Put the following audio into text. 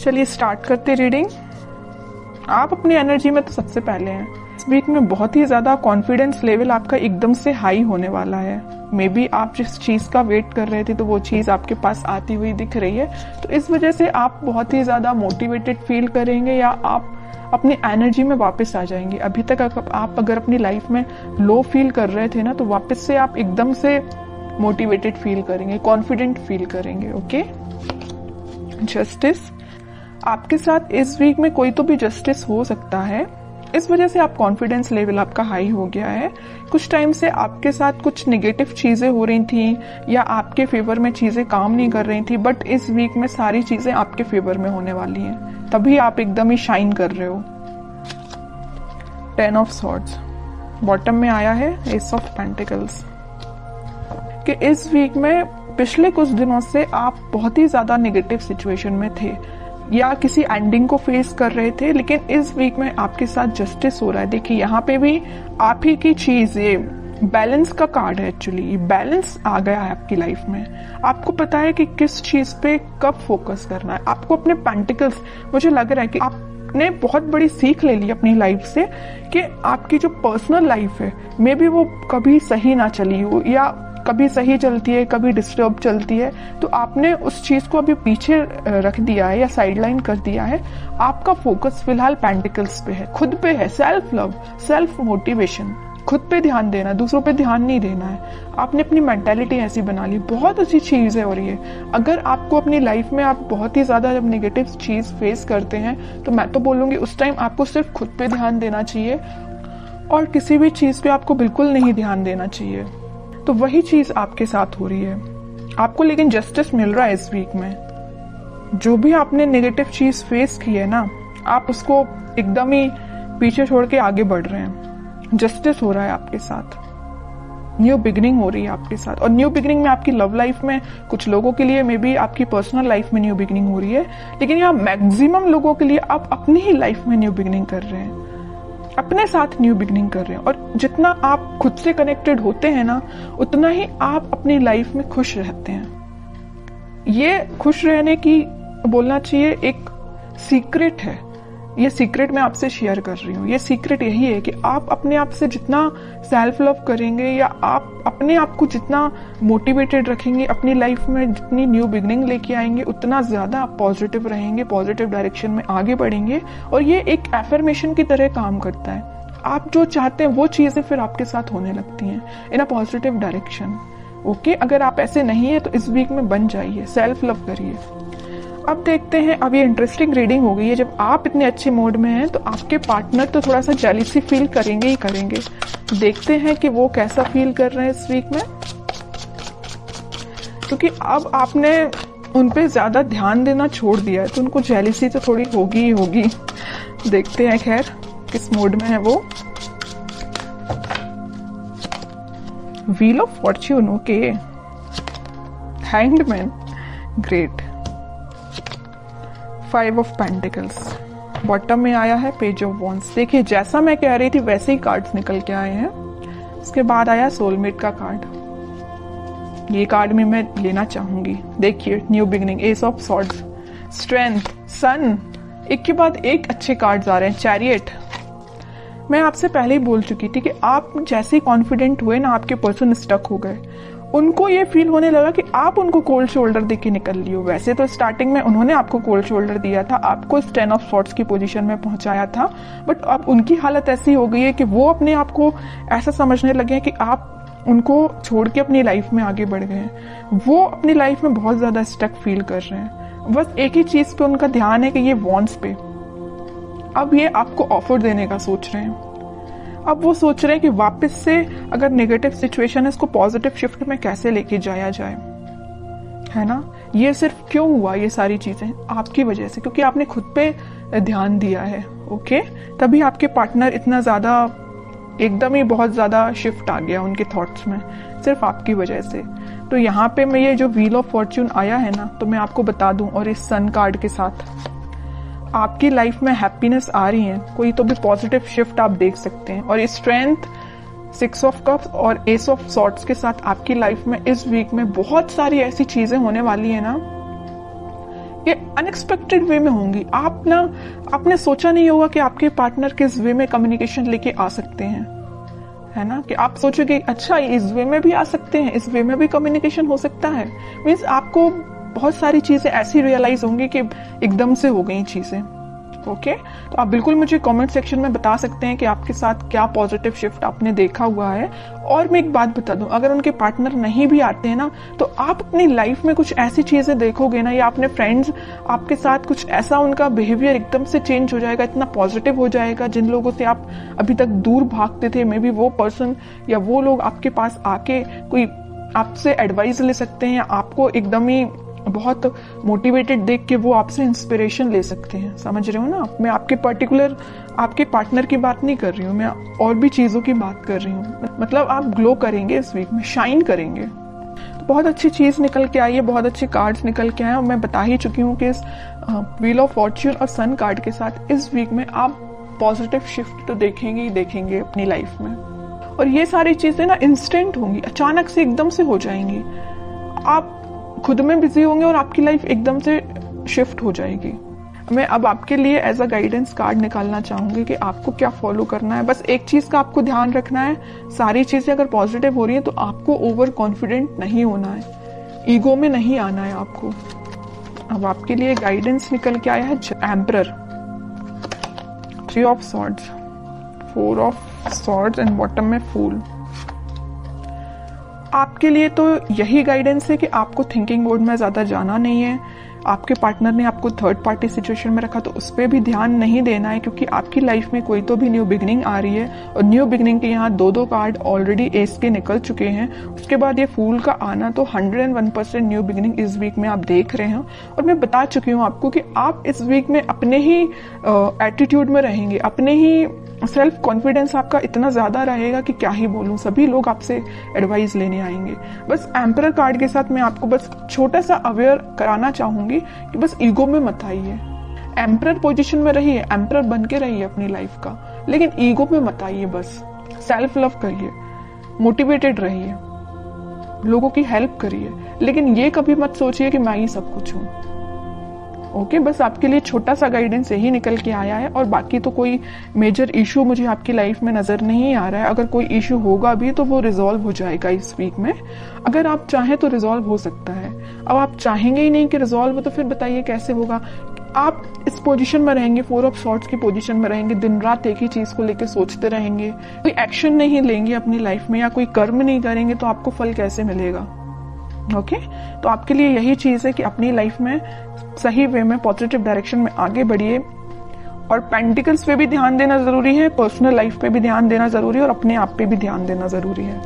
चलिए स्टार्ट करते रीडिंग। आप अपनी एनर्जी में तो सबसे पहले हैं। इस वीक में बहुत ही ज्यादा कॉन्फिडेंस लेवल आपका एकदम से हाई होने वाला है। मे बी आप जिस चीज का वेट कर रहे थे तो वो चीज आपके पास आती हुई दिख रही है, तो इस वजह से आप बहुत ही ज्यादा मोटिवेटेड फील करेंगे या आप अपनी एनर्जी में वापस आ जाएंगे। अभी तक आप अगर अपनी लाइफ में लो फील कर रहे थे ना, तो वापस से आप एकदम से मोटिवेटेड फील करेंगे, कॉन्फिडेंट फील करेंगे। ओके। जस्टिस, आपके साथ इस वीक में कोई तो भी जस्टिस हो सकता है, इस वजह से आप कॉन्फिडेंस लेवल आपका हाई हो गया है। कुछ टाइम से आपके साथ कुछ नेगेटिव चीजें हो रही थी या आपके फेवर में चीजें काम नहीं कर रही थी, बट इस वीक में सारी चीजें आपके फेवर में होने वाली हैं, तभी आप एकदम ही शाइन कर रहे हो। 10 ऑफ सॉर्ड्स बॉटम में आया है, एस ऑफ पेंटिकल्स। कि इस वीक में पिछले कुछ दिनों से आप बहुत ही ज्यादा नेगेटिव सिचुएशन में थे या किसी एंडिंग को फेस कर रहे थे, लेकिन इस वीक में आपके साथ जस्टिस हो रहा है। देखिए यहाँ पे भी आप ही की चीज, ये बैलेंस का कार्ड है। एक्चुअली बैलेंस आ गया है आपकी लाइफ में। आपको पता है कि किस चीज पे कब फोकस करना है। आपको अपने पेंटिकल्स, मुझे लग रहा है कि आपने बहुत बड़ी सीख ले ली अपनी लाइफ से कि आपकी जो पर्सनल लाइफ है मे बी वो कभी सही ना चली हो या कभी सही चलती है, कभी डिस्टर्ब चलती है, तो आपने उस चीज को अभी पीछे रख दिया है या साइडलाइन कर दिया है। आपका फोकस फिलहाल पेंटिकल्स पे है, खुद पे है, सेल्फ लव, सेल्फ मोटिवेशन, खुद पे ध्यान देना, दूसरों पे ध्यान नहीं देना है। आपने अपनी मेंटालिटी ऐसी बना ली, बहुत अच्छी चीज है। और ये अगर आपको अपनी लाइफ में आप बहुत ही ज्यादा जब नेगेटिव चीज फेस करते हैं, तो मैं तो बोलूंगी उस टाइम आपको सिर्फ खुद पे ध्यान देना चाहिए और किसी भी चीज पे आपको बिल्कुल नहीं ध्यान देना चाहिए। तो वही चीज आपके साथ हो रही है आपको, लेकिन जस्टिस मिल रहा है इस वीक में। जो भी आपने नेगेटिव चीज फेस की है ना, आप उसको एकदम ही पीछे छोड़ के आगे बढ़ रहे हैं। जस्टिस हो रहा है आपके साथ, न्यू बिगिनिंग हो रही है आपके साथ। और न्यू बिगिनिंग में आपकी लव लाइफ में कुछ लोगों के लिए मे बी आपकी पर्सनल लाइफ में न्यू बिगिनिंग हो रही है, लेकिन यहाँ मैक्सिमम लोगों के लिए आप अपनी ही लाइफ में न्यू बिगिनिंग कर रहे हैं, अपने साथ न्यू बिगिनिंग कर रहे हैं। और जितना आप खुद से कनेक्टेड होते हैं ना, उतना ही आप अपनी लाइफ में खुश रहते हैं। ये खुश रहने की बोलना चाहिए एक सीक्रेट है। ये सीक्रेट मैं आपसे शेयर कर रही हूँ। ये सीक्रेट यही है कि आप अपने आप से जितना सेल्फ लव करेंगे या आप अपने आप को जितना मोटिवेटेड रखेंगे, अपनी लाइफ में जितनी न्यू बिगिनिंग लेके आएंगे, उतना ज्यादा आप पॉजिटिव रहेंगे, पॉजिटिव डायरेक्शन में आगे बढ़ेंगे। और ये एक एफर्मेशन की तरह काम करता है। आप जो चाहते हैं वो चीजें फिर आपके साथ होने लगती हैं इन अ पॉजिटिव डायरेक्शन। ओके, अगर आप ऐसे नहीं है तो इस वीक में बन जाइए, सेल्फ लव करिए। अब देखते हैं, अब ये इंटरेस्टिंग रीडिंग हो गई है। जब आप इतने अच्छे मूड में हैं तो आपके पार्टनर तो थोड़ा सा जेलसी फील करेंगे ही करेंगे। देखते हैं कि वो कैसा फील कर रहे हैं इस वीक में, क्योंकि अब आपने उन पे ज्यादा ध्यान देना छोड़ दिया है तो उनको जेलसी तो थोड़ी होगी ही होगी। देखते हैं खैर किस मूड में है वो। Wheel of Fortune, okay. Hanged man, great. 5 of pentacles bottom में आया है, पेज ऑफ वॉन्ड्स। देखिए जैसा मैं कह रही थी वैसे ही कार्ड्स निकल के आए हैं। उसके बाद आया सोलमेट का कार्ड। ये कार्ड भी मैं लेना चाहूंगी। देखिए new beginning, ace of swords, strength, sun, एक के बाद एक अच्छे कार्ड्स आ रहे हैं। चैरियट, मैं आपसे पहले ही बोल चुकी थी कि आप जैसे ही कॉन्फिडेंट हुए ना, आपके पर्सन स्टक हो गए। उनको ये फील होने लगा कि आप उनको कोल्ड शोल्डर देके निकल लियो। वैसे तो स्टार्टिंग में उन्होंने आपको कोल्ड शोल्डर दिया था, आपको 10 ऑफ सॉर्ड्स की पोजीशन में पहुंचाया था, बट अब उनकी हालत ऐसी हो गई है कि वो अपने आप को ऐसा समझने लगे हैं कि आप उनको छोड़ के अपनी लाइफ में आगे बढ़ गए हैं। वो अपनी लाइफ में बहुत ज्यादा स्टक फील कर रहे हैं। बस एक ही चीज पे उनका ध्यान है कि ये वॉन्ट्स पे। अब ये आपको ऑफर देने का सोच रहे हैं। अब वो सोच रहे हैं कि वापस से अगर नेगेटिव सिचुएशन है, इसको पॉजिटिव शिफ्ट में कैसे लेके जाया जाए, है ना। ये सिर्फ क्यों हुआ, ये सारी चीजें आपकी वजह से, क्योंकि आपने खुद पे ध्यान दिया है। ओके, तभी आपके पार्टनर इतना ज्यादा एकदम ही बहुत ज्यादा शिफ्ट आ गया उनके थॉट्स में, सिर्फ आपकी वजह से। तो यहाँ पे मैं ये जो व्हील ऑफ फॉर्च्यून आया है ना, तो मैं आपको बता दूं, और इस सन कार्ड के साथ आपकी लाइफ में हैप्पीनेस आ रही है, कोई तो भी पॉजिटिव शिफ्ट आप देख सकते हैं। और स्ट्रेंथ, 6 ऑफ कप्स और एस ऑफ सॉर्ड्स के साथ आपकी लाइफ में इस वीक में बहुत सारी ऐसी चीजें होने वाली है ना ये अनएक्सपेक्टेड वे में होंगी। आपने सोचा नहीं होगा कि आपके पार्टनर किस वे में कम्युनिकेशन लेके आ सकते हैं, है ना, कि आप सोचोगे अच्छा इस वे में भी आ सकते हैं, इस वे में भी कम्युनिकेशन हो सकता है। मीन्स आपको बहुत सारी चीजें ऐसी रियलाइज होंगी कि एकदम से हो गई चीजें। ओके, तो आप बिल्कुल मुझे कमेंट सेक्शन में बता सकते हैं कि आपके साथ क्या पॉजिटिव शिफ्ट आपने देखा हुआ है। और मैं एक बात बता दूं, अगर उनके पार्टनर नहीं भी आते हैं ना, तो आप अपनी लाइफ में कुछ ऐसी चीजें देखोगे ना, या अपने फ्रेंड्स आपके साथ कुछ ऐसा, उनका बिहेवियर एकदम से चेंज हो जाएगा, इतना पॉजिटिव हो जाएगा। जिन लोगों से आप अभी तक दूर भागते थे, मे बी वो पर्सन या वो लोग आपके पास आके कोई आपसे एडवाइस ले सकते हैं, या आपको एकदम ही बहुत मोटिवेटेड देख के वो आपसे इंस्पिरेशन ले सकते हैं। समझ रहे हो ना? मैं आपके पर्टिकुलर आपके पार्टनर की बात नहीं कर रही हूँ, मैं और भी चीजों की बात कर रही हूँ। मतलब आप ग्लो करेंगे इस वीक में, शाइन करेंगे। तो बहुत अच्छी चीज निकल के आई है, बहुत अच्छे कार्ड्स निकल के आए, और मैं बता ही चुकी हूँ कि इस व्हील ऑफ फॉर्च्यून और सन कार्ड के साथ इस वीक में आप पॉजिटिव शिफ्ट तो देखेंगे ही देखेंगे अपनी लाइफ में। और ये सारी चीजें ना इंस्टेंट होंगी, अचानक से एकदम से हो जाएंगी। आप खुद में बिजी होंगे और आपकी लाइफ एकदम से शिफ्ट हो जाएगी। मैं अब आपके लिए एज अ गाइडेंस कार्ड निकालना चाहूंगी कि आपको क्या फॉलो करना है। बस एक चीज का आपको ध्यान रखना है, सारी चीजें अगर पॉजिटिव हो रही है तो आपको ओवर कॉन्फिडेंट नहीं होना है, ईगो में नहीं आना है आपको। अब आपके लिए गाइडेंस निकल के आया है emperor, 3 of swords, 4 of swords and bottom में फूल। आपके लिए तो यही गाइडेंस है कि आपको थिंकिंग मोड में ज्यादा जाना नहीं है। आपके पार्टनर ने आपको थर्ड पार्टी सिचुएशन में रखा तो उस पर भी ध्यान नहीं देना है, क्योंकि आपकी लाइफ में कोई तो भी न्यू बिगनिंग आ रही है। और न्यू बिगनिंग के यहाँ 2 कार्ड ऑलरेडी एस के निकल चुके हैं। उसके बाद ये फूल का आना, तो 101% न्यू बिगनिंग इस वीक में आप देख रहे हैं। और मैं बता चुकी हूँ आपको कि आप इस वीक में अपने ही एटीट्यूड में रहेंगे, अपने ही सेल्फ कॉन्फिडेंस आपका इतना ज्यादा रहेगा कि क्या ही बोलूं, सभी लोग आपसे एडवाइस लेने आएंगे। बस एम्परर कार्ड के साथ मैं आपको बस छोटा सा अवेयर कराना चाहूंगी कि बस ईगो में मत आइए। एम्परर पोजीशन में रहिए, एम्परर बन के रहिए अपनी लाइफ का, लेकिन ईगो में मत आइए। बस सेल्फ लव करिए, मोटिवेटेड रहिए, लोगों की हेल्प करिए, लेकिन ये कभी मत सोचिए कि मैं ही सब कुछ हूं। ओके, बस आपके लिए छोटा सा गाइडेंस यही निकल के आया है। और बाकी तो कोई मेजर इशू मुझे आपकी लाइफ में नजर नहीं आ रहा है। अगर कोई इशू होगा भी तो वो रिजॉल्व हो जाएगा इस वीक में। अगर आप चाहें तो रिजॉल्व हो सकता है। अब आप चाहेंगे ही नहीं कि रिजॉल्व हो, तो फिर बताइए कैसे होगा। आप इस पोजीशन में रहेंगे, 4 ऑफ सॉर्ड्स की पोजीशन में रहेंगे, दिन रात एक ही चीज को लेकर सोचते रहेंगे, कोई एक्शन नहीं लेंगे अपनी लाइफ में या कोई कर्म नहीं करेंगे, तो आपको फल कैसे मिलेगा? ओके, तो आपके लिए यही चीज है कि अपनी लाइफ में सही वे में पॉजिटिव डायरेक्शन में आगे बढ़िए। और पेंटिकल्स पे भी ध्यान देना जरूरी है, पर्सनल लाइफ पे भी ध्यान देना जरूरी है, और अपने आप पे भी ध्यान देना जरूरी है।